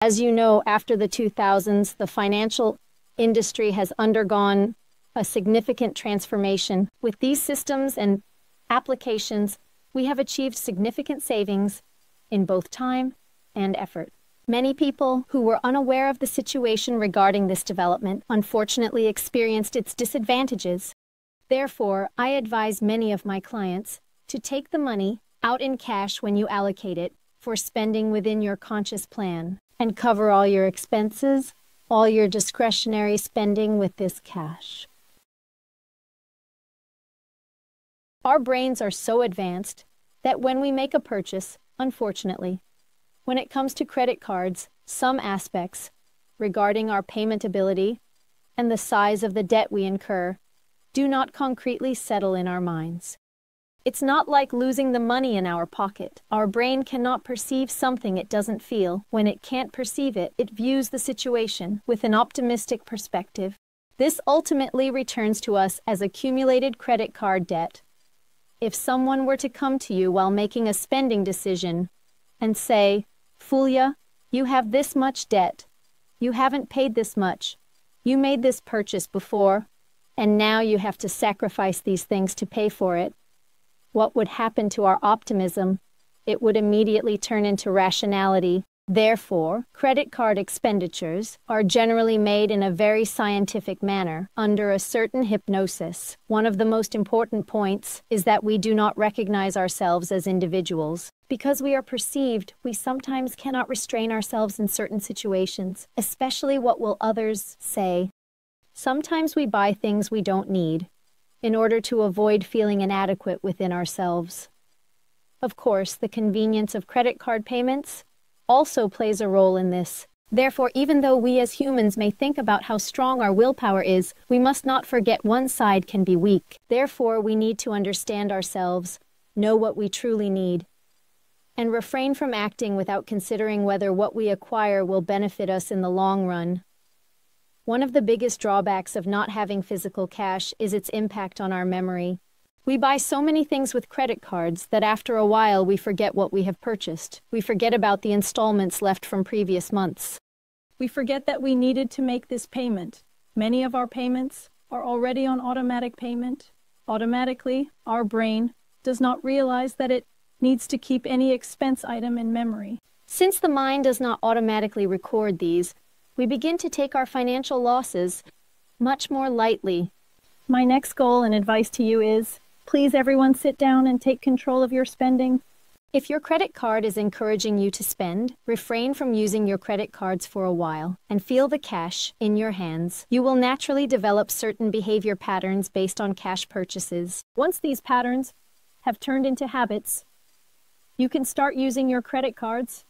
As you know, after the 2000s, the financial industry has undergone a significant transformation. With these systems and applications, we have achieved significant savings in both time and effort. Many people who were unaware of the situation regarding this development unfortunately experienced its disadvantages. Therefore, I advise many of my clients to take the money out in cash when you allocate it for spending within your conscious plan and cover all your expenses, all your discretionary spending with this cash. Our brains are so advanced that when we make a purchase, unfortunately, when it comes to credit cards, some aspects regarding our payment ability and the size of the debt we incur do not concretely settle in our minds. It's not like losing the money in our pocket. Our brain cannot perceive something it doesn't feel. When it can't perceive it, it views the situation with an optimistic perspective. This ultimately returns to us as accumulated credit card debt. If someone were to come to you while making a spending decision and say, "Fulia, you have this much debt. You haven't paid this much. You made this purchase before, and now you have to sacrifice these things to pay for it," what would happen to our optimism? It would immediately turn into rationality. Therefore, credit card expenditures are generally made in a very scientific manner, under a certain hypnosis. One of the most important points is that we do not recognize ourselves as individuals. Because we are perceived, we sometimes cannot restrain ourselves in certain situations, especially what will others say. Sometimes we buy things we don't need, in order to avoid feeling inadequate within ourselves. Of course, the convenience of credit card payments also plays a role in this. Therefore, even though we as humans may think about how strong our willpower is, we must not forget one side can be weak. Therefore, we need to understand ourselves, know what we truly need, and refrain from acting without considering whether what we acquire will benefit us in the long run. One of the biggest drawbacks of not having physical cash is its impact on our memory. We buy so many things with credit cards that after a while we forget what we have purchased. We forget about the installments left from previous months. We forget that we needed to make this payment. Many of our payments are already on automatic payment. Automatically, our brain does not realize that it needs to keep any expense item in memory. Since the mind does not automatically record these, we begin to take our financial losses much more lightly. My next goal and advice to you is, please everyone sit down and take control of your spending. If your credit card is encouraging you to spend, refrain from using your credit cards for a while and feel the cash in your hands. You will naturally develop certain behavior patterns based on cash purchases. Once these patterns have turned into habits, you can start using your credit cards